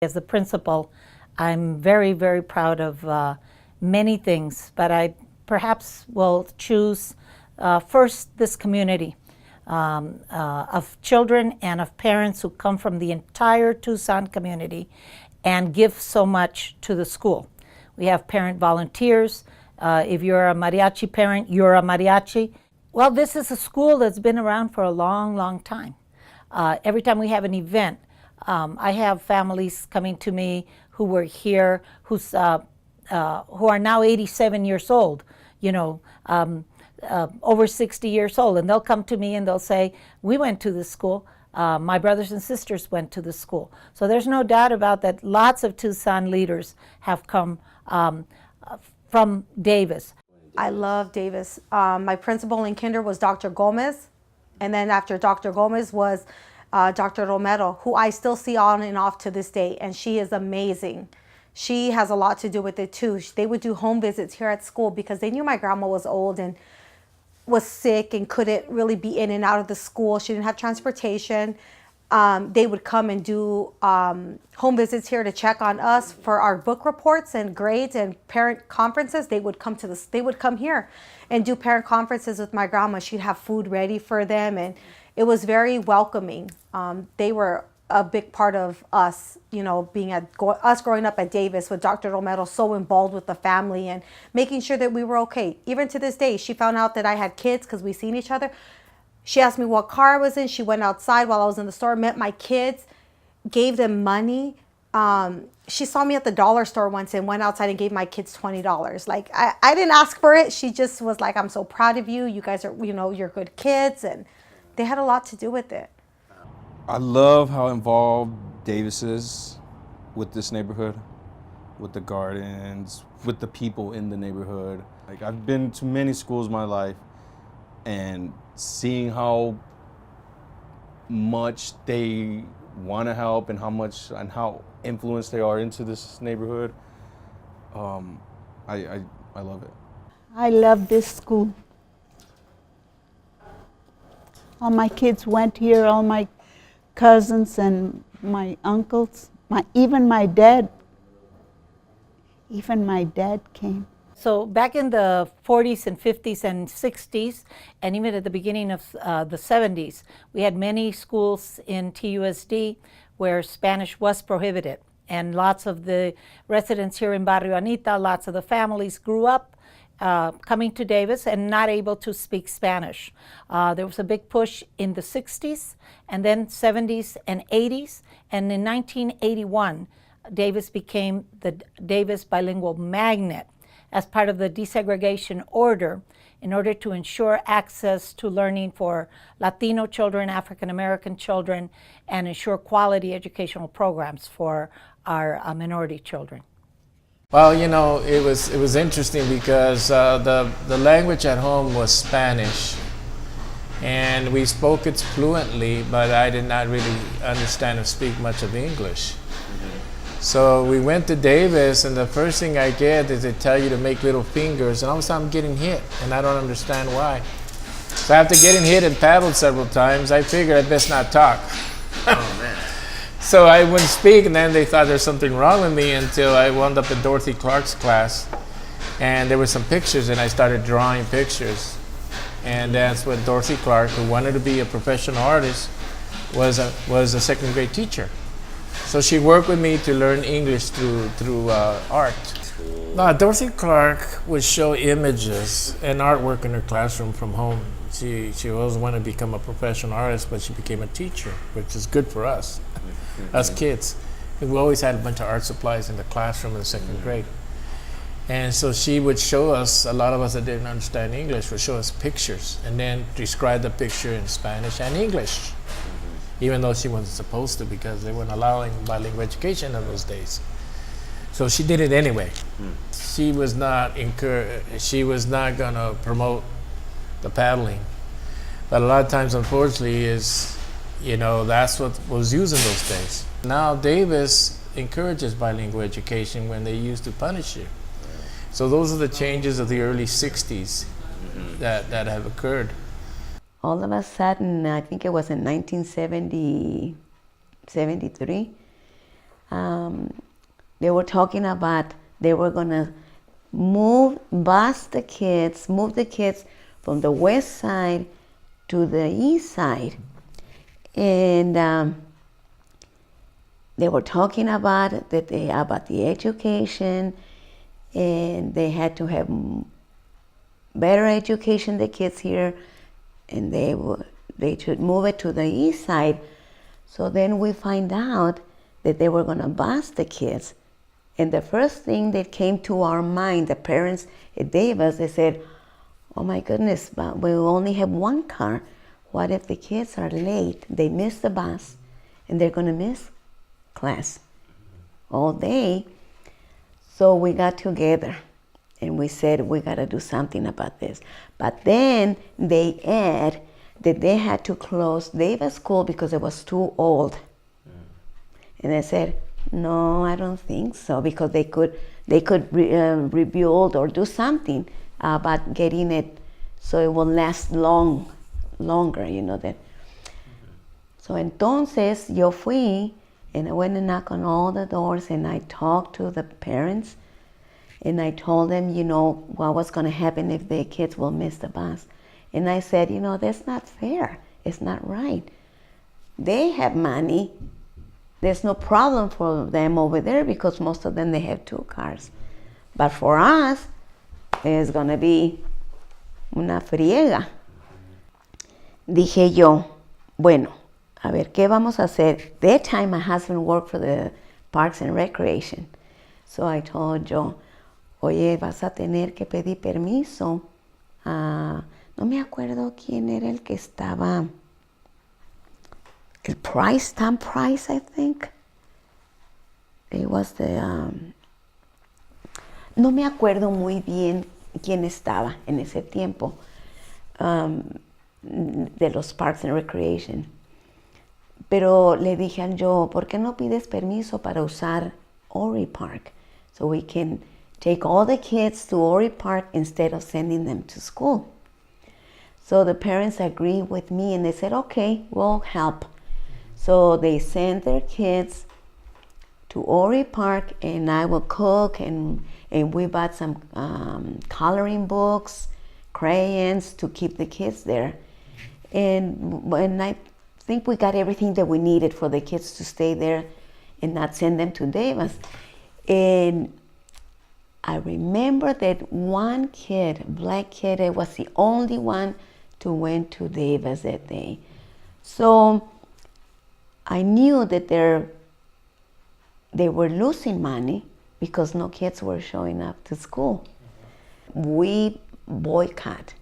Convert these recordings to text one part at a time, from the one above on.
As the principal, I'm very, very proud of many things, but I perhaps will choose first this community of children and of parents who come from the entire Tucson community and give so much to the school. We have parent volunteers. If you're a mariachi parent, you're a mariachi. Well, this is a school that's been around for a long, long time. Every time we have an event, I have families coming to me who were here, who are now 87 years old, over 60 years old, and they'll come to me and they'll say, we went to this school. My brothers and sisters went to the school. So there's no doubt about that. Lots of Tucson leaders have come from Davis. I love Davis. My principal in kinder was Dr. Gomez, and then after Dr. Gomez was Dr. Romero, who I still see on and off to this day, and she is amazing. She has a lot to do with it too. They would do home visits here at school because they knew my grandma was old and was sick and couldn't really be in and out of the school. She didn't have transportation. They would come and do home visits here to check on us for our book reports and grades and parent conferences. They would come here and do parent conferences with my grandma. She'd have food ready for them, and it was very welcoming. They were a big part of us, us growing up at Davis with Dr. Romero so involved with the family and making sure that we were okay. Even to this day, she found out that I had kids because we seen each other. She asked me what car I was in. She went outside while I was in the store, met my kids, gave them money. She saw me at the dollar store once and went outside and gave my kids $20. Like, I didn't ask for it. She just was like, I'm so proud of you. You guys are, you're good kids. And they had a lot to do with it. I love how involved Davis is with this neighborhood, with the gardens, with the people in the neighborhood. Like, I've been to many schools in my life, and seeing how much they want to help and how influenced they are into this neighborhood, I love it. I love this school. All my kids went here, all my cousins and my uncles, even my dad came. So back in the 40s and 50s and 60s, and even at the beginning of the 70s, we had many schools in TUSD where Spanish was prohibited. And lots of the residents here in Barrio Anita, lots of the families grew up coming to Davis and not able to speak Spanish. There was a big push in the 60s and then 70s and 80s. And in 1981, Davis became the Davis Bilingual Magnet as part of the desegregation order in order to ensure access to learning for Latino children, African American children, and ensure quality educational programs for our minority children. Well, it was interesting because the language at home was Spanish, and we spoke it fluently, but I did not really understand or speak much of English. So we went to Davis, and the first thing I get is they tell you to make little fingers, and all of a sudden I'm getting hit, and I don't understand why. So after getting hit and paddled several times, I figured I'd best not talk. Oh, man. So I wouldn't speak, and then they thought there's something wrong with me until I wound up in Dorothy Clark's class, and there were some pictures, and I started drawing pictures. And that's when Dorothy Clark, who wanted to be a professional artist, was a second grade teacher. So she worked with me to learn English through art. Dorothy Clark would show images and artwork in her classroom from home. She always wanted to become a professional artist, but she became a teacher, which is good for us, us kids. We always had a bunch of art supplies in the classroom in the second grade. And so she would show us, a lot of us that didn't understand English would show us pictures and then describe the picture in Spanish and English, even though she wasn't supposed to because they weren't allowing bilingual education in those days. So she did it anyway. She was not gonna promote the paddling. But a lot of times, unfortunately, that's what was used in those days. Now Davis encourages bilingual education when they used to punish you. So those are the changes of the early 60s that have occurred. All of a sudden, I think it was in 1973, they were talking about they were gonna move the kids from the west side to the east side. And they were talking about the education, and they had to have better education, the kids here, and they should move it to the east side. So then we find out that they were going to bus the kids. And the first thing that came to our mind, the parents at Davis, they said, oh my goodness, but we only have one car. What if the kids are late, they miss the bus, and they're going to miss class all day? So we got together and we said, we got to do something about this. But then they add that they had to close Davis School because it was too old. And I said, no, I don't think so, because they could rebuild or do something about getting it so it will last longer, you know that. So entonces yo fui and I went and knocked on all the doors and I talked to the parents and I told them, you know, what was going to happen if the kids will miss the bus. And I said, you know, that's not fair. It's not right. They have money. There's no problem for them over there because most of them, they have 2 cars. But for us, it's going to be una friega. Dije yo, bueno, a ver, ¿qué vamos a hacer? That time my husband worked for the Parks and Recreation. So I told Joe, oye, vas a tener que pedir permiso. No me acuerdo quién era el que estaba. El Tom Price, I think. It was the... no me acuerdo muy bien quién estaba en ese tiempo de los Parks and Recreation. Pero le dije a Joe, ¿por qué no pides permiso para usar Ori Park? So we can take all the kids to Ori Park instead of sending them to school. So the parents agreed with me and they said, okay, we'll help. So they sent their kids to Ori Park and I will cook and we bought some coloring books, crayons to keep the kids there. And I think we got everything that we needed for the kids to stay there and not send them to Davis. And I remember that one kid, black kid, it was the only one to went to Davis that day. So I knew that they were losing money because no kids were showing up to school. We boycott.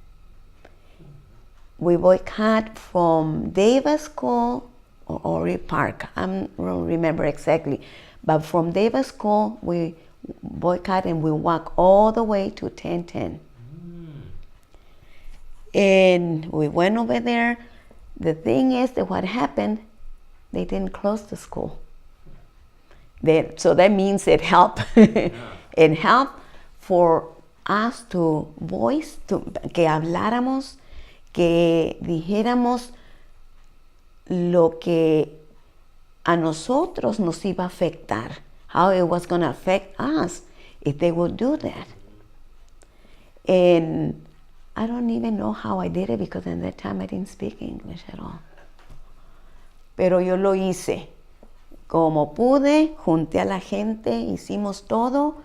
We boycott from Davis School or Ori Park. I don't remember exactly. But from Davis School, we boycott and we walk all the way to 1010. And we went over there. The thing is that what happened, they didn't close the school. So that means it helped. It helped for us to voice, que habláramos, que dijéramos lo que a nosotros nos iba a afectar, how it was going to affect us if they would do that. And I don't even know how I did it because at that time I didn't speak English at all. Pero yo lo hice. Como pude, junté a la gente, hicimos todo,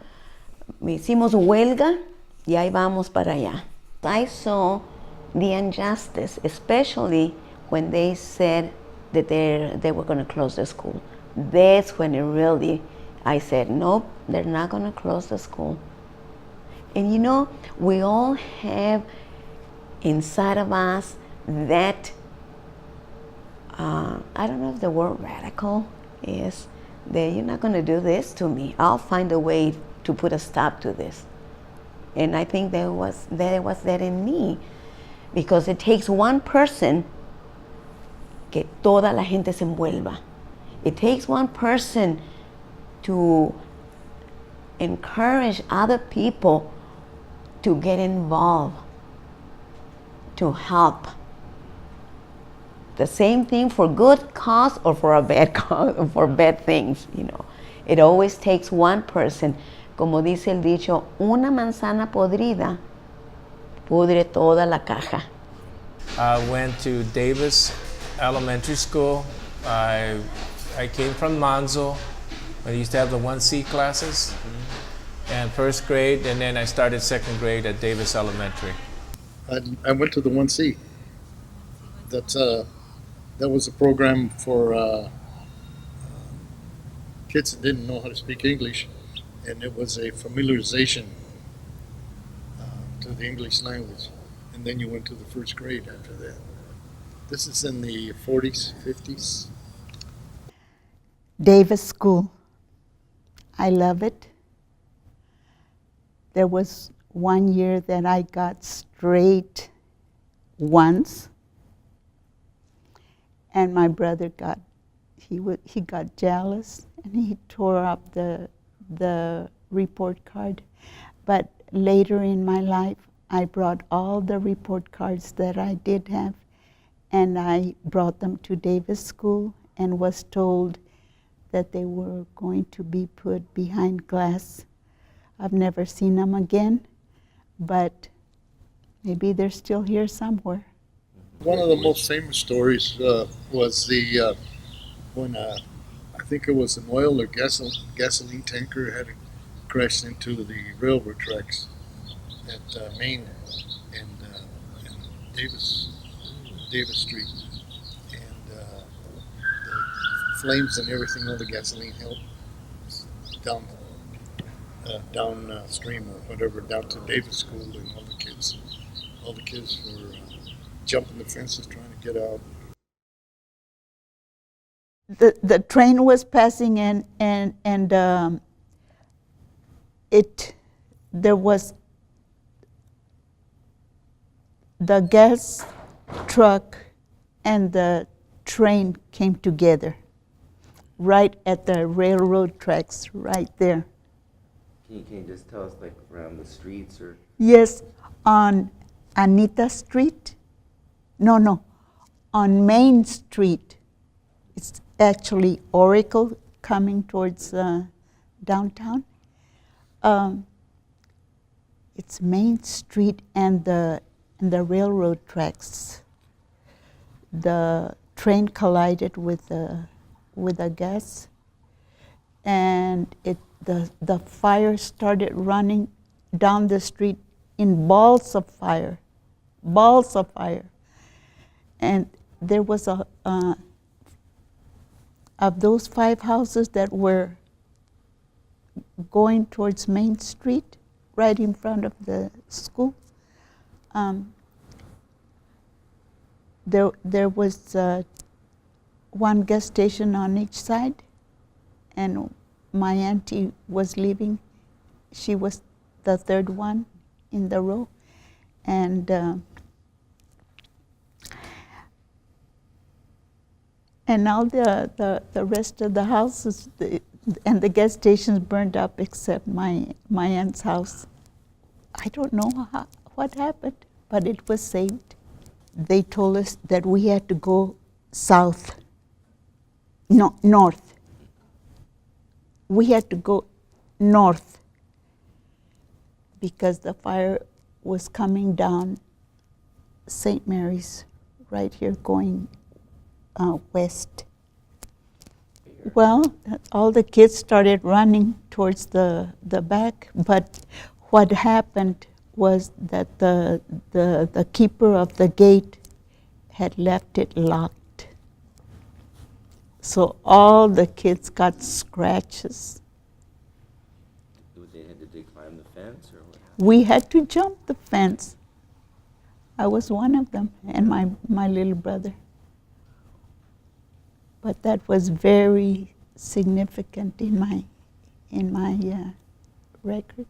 hicimos huelga y ahí vamos para allá. I saw the injustice, especially when they said that they were going to close the school. That's when it really, I said, nope, they're not going to close the school. And you know, we all have inside of us that, I don't know if the word radical is, that you're not going to do this to me. I'll find a way to put a stop to this. And I think there was that in me, because it takes one person que toda la gente se envuelva. It takes one person to encourage other people to get involved, to help. The same thing for good cause or for a bad cause, or for bad things, you know. It always takes one person. Como dice el dicho, una manzana podrida pudre toda la caja. I went to Davis Elementary School. I came from Manzo. I used to have the 1C classes and first grade, and then I started second grade at Davis Elementary. I went to the 1C. That was a program for kids that didn't know how to speak English, and it was a familiarization to the English language. And then you went to the first grade after that. This is in the 40s, 50s. Davis School. I love it. There was one year that I got straight once, and my brother he got jealous and he tore up the report card. But later in my life, I brought all the report cards that I did have, and I brought them to Davis School and was told that they were going to be put behind glass. I've never seen them again, but maybe they're still here somewhere. One of the most famous stories was when I think it was an oil or gasoline tanker had crashed into the railroad tracks at Main and Davis Street, and the flames and everything on the gasoline helped downstream or whatever, down to Davis School, and all the kids were jumping the fences trying to get out. The train was passing in, and there was the gas truck and the train came together right at the railroad tracks right there. Can you just tell us like around the streets or? Yes, on Anita Street. No, on Main Street. It's actually Oracle coming towards downtown. It's Main Street and the railroad tracks. The train collided with a gas, and the fire started running down the street in balls of fire. And there was of those 5 houses that were going towards Main Street, right in front of the school, there was one gas station on each side, and my auntie was leaving. She was the third one in the row, and all the rest of the houses and the gas stations burned up except my aunt's house. I don't know what happened, but it was saved. They told us that we had to go north. We had to go north because the fire was coming down St. Mary's right here going west. Well, all the kids started running towards the back, but what happened was that the keeper of the gate had left it locked. So all the kids got scratches. Did they climb the fence or what? We had to jump the fence. I was one of them, and my little brother. But that was very significant in my record.